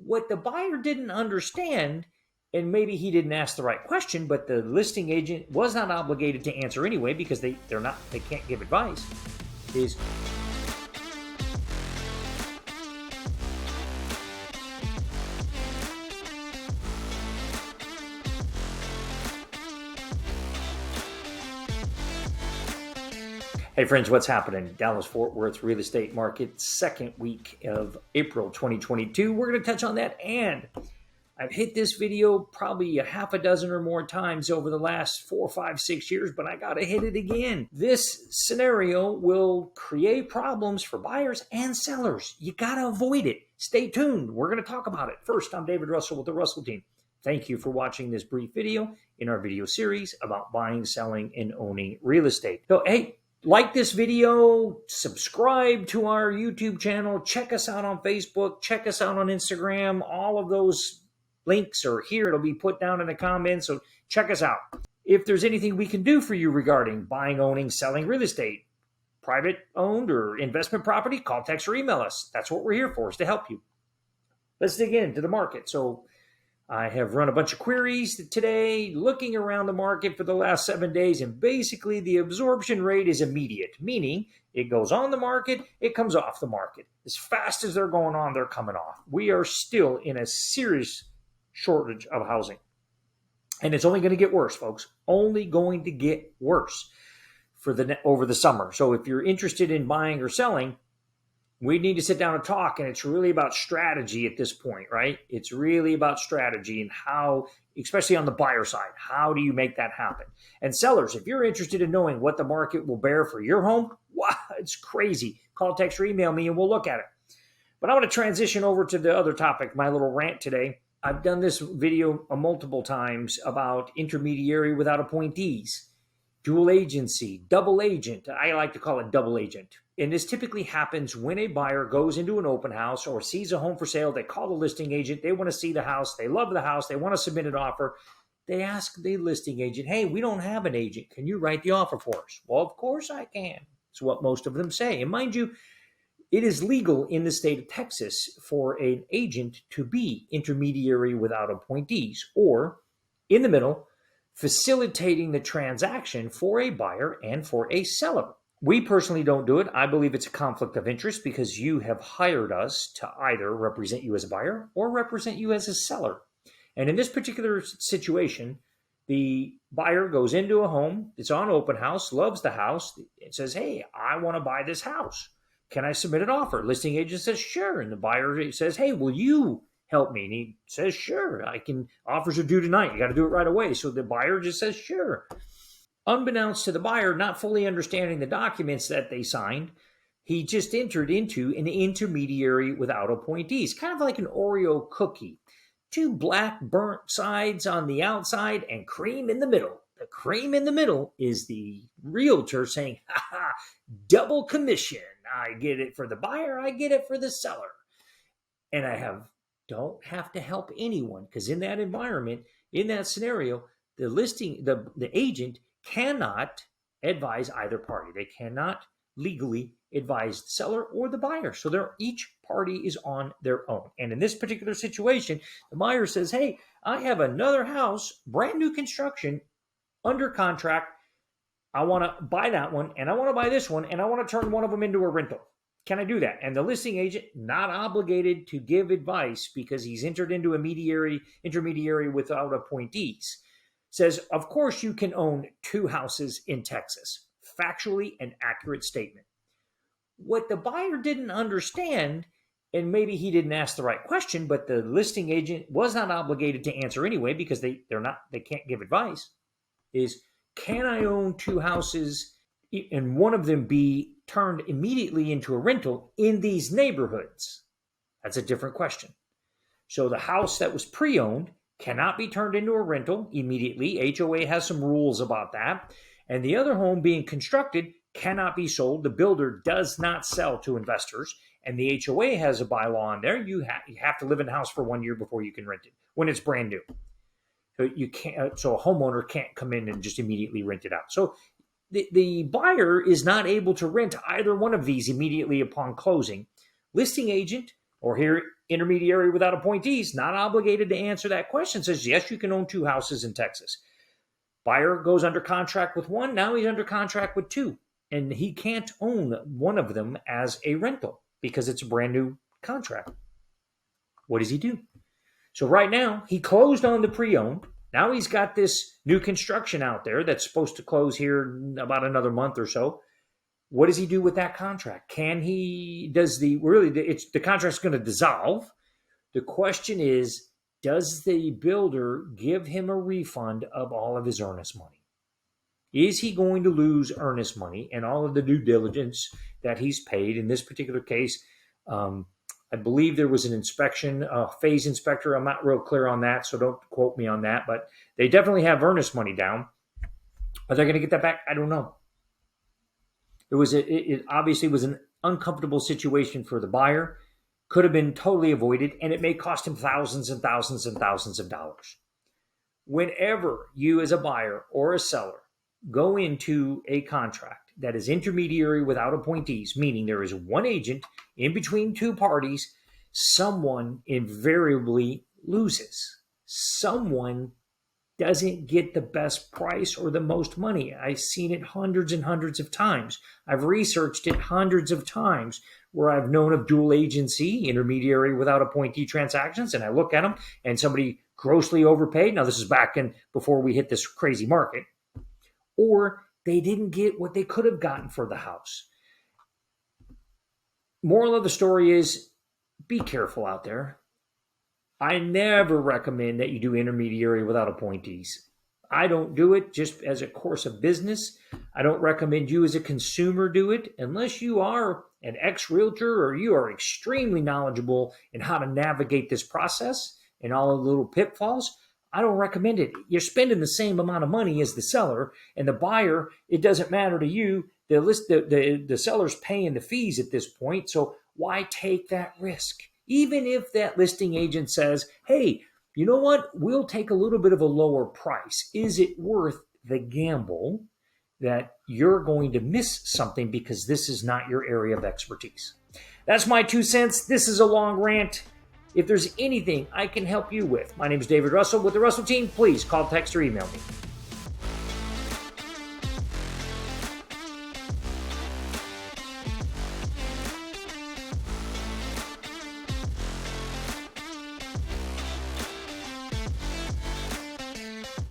What the buyer didn't understand, and maybe he didn't ask the right question, but the listing agent was not obligated to answer anyway because they can't give advice, is hey friends, what's happening? Dallas-Fort Worth real estate market, second week of April 2022. We're going to touch on that, and I've hit this video probably a half a dozen or more times over the last 4, 5, 6 years, but I got to hit it again. This scenario will create problems for buyers and sellers. You got to avoid it. Stay tuned. We're going to talk about it. First, I'm David Russell with the Russell team. Thank you for watching this brief video in our video series about buying, selling, and owning real estate. So, hey, like this video, subscribe to our YouTube channel, check us out on Facebook, check us out on Instagram. All of those links are here. It'll be put down in the comments, so check us out. If there's anything we can do for you regarding buying, owning, selling real estate, private owned or investment property, call, text, or email us. That's what we're here for, is to help you. Let's dig into the market. So I have run a bunch of queries today, looking around the market for the last 7 days, and basically the absorption rate is immediate, meaning it goes on the market, it comes off the market. As fast as they're going on, they're coming off. We are still in a serious shortage of housing, and it's only going to get worse, folks. Only going to get worse over the summer. So if you're interested in buying or selling, we need to sit down and talk, and it's really about strategy at this point, right? It's really about strategy and how, especially on the buyer side, how do you make that happen? And sellers, if you're interested in knowing what the market will bear for your home, wow, it's crazy. Call, text, or email me, and we'll look at it. But I want to transition over to the other topic, my little rant today. I've done this video multiple times about intermediary without appointees, dual agency, double agent. I like to call it double agent. And this typically happens when a buyer goes into an open house or sees a home for sale. They call the listing agent. They want to see the house. They love the house. They want to submit an offer. They ask the listing agent, hey, we don't have an agent. Can you write the offer for us? Well, of course I can. It's what most of them say. And mind you, it is legal in the state of Texas for an agent to be intermediary without appointees, or in the middle, facilitating the transaction for a buyer and for a seller. We personally don't do it. I believe it's a conflict of interest because you have hired us to either represent you as a buyer or represent you as a seller. And in this particular situation, the buyer goes into a home, it's on open house, loves the house, and says, hey, I want to buy this house. Can I submit an offer? Listing agent says, sure. And the buyer says, hey, will you help me? And he says, sure, I can. Offers are due tonight. You got to do it right away. So the buyer just says, sure. Unbeknownst to the buyer, not fully understanding the documents that they signed, he just entered into an intermediary without appointees, kind of like an Oreo cookie. 2 black burnt sides on the outside and cream in the middle. The cream in the middle is the realtor saying, ha, double commission. I get it for the buyer, I get it for the seller. And I don't have to help anyone, because in that environment, in that scenario, the agent cannot advise either party. They cannot legally advise the seller or the buyer. So each party is on their own. And in this particular situation, the buyer says, hey, I have another house, brand new construction, under contract. I want to buy that one, and I want to buy this one, and I want to turn one of them into a rental. Can I do that? And the listing agent, not obligated to give advice because he's entered into intermediary without appointees, says, of course you can own 2 houses in Texas. Factually an accurate statement. What the buyer didn't understand, and maybe he didn't ask the right question, but the listing agent was not obligated to answer anyway because they can't give advice, is, can I own 2 houses and one of them be turned immediately into a rental in these neighborhoods? That's a different question. So the house that was pre-owned cannot be turned into a rental immediately. HOA has some rules about that. And the other home being constructed cannot be sold. The builder does not sell to investors. And the HOA has a bylaw in there. You have to live in the house for 1 year before you can rent it when it's brand new. So you can't. So a homeowner can't come in and just immediately rent it out. So the buyer is not able to rent either one of these immediately upon closing. Listing agent, or here intermediary without appointees, not obligated to answer that question, says, yes, you can own 2 houses in Texas. Buyer goes under contract with 1. Now he's under contract with 2. And he can't own one of them as a rental because it's a brand new contract. What does he do? So right now, he closed on the pre-owned. Now he's got this new construction out there that's supposed to close here in about another month or so. What does he do with that contract? The contract's going to dissolve. The question is, does the builder give him a refund of all of his earnest money? Is he going to lose earnest money and all of the due diligence that he's paid? In this particular case, I believe there was an inspection, a phase inspector. I'm not real clear on that, so don't quote me on that. But they definitely have earnest money down. Are they going to get that back? I don't know. It obviously was an uncomfortable situation for the buyer. Could have been totally avoided, and it may cost him thousands and thousands and thousands of dollars. Whenever you as a buyer or a seller go into a contract that is intermediary without appointees, meaning there is one agent in between 2 parties, someone invariably loses. Someone doesn't get the best price or the most money. I've seen it hundreds and hundreds of times. I've researched it hundreds of times where I've known of dual agency, intermediary without appointee transactions, and I look at them and somebody grossly overpaid. Now, this is back in before we hit this crazy market. Or they didn't get what they could have gotten for the house. Moral of the story is, be careful out there. I never recommend that you do intermediary without appointees. I don't do it just as a course of business. I don't recommend you as a consumer do it unless you are an ex-realtor or you are extremely knowledgeable in how to navigate this process and all the little pitfalls. I don't recommend it. You're spending the same amount of money as the seller, and the buyer, it doesn't matter to you. The seller's paying the fees at this point, so why take that risk? Even if that listing agent says, hey, you know what? We'll take a little bit of a lower price. Is it worth the gamble that you're going to miss something because this is not your area of expertise? That's my 2 cents. This is a long rant. If there's anything I can help you with, my name is David Russell with the Russell team. Please call, text, or email me.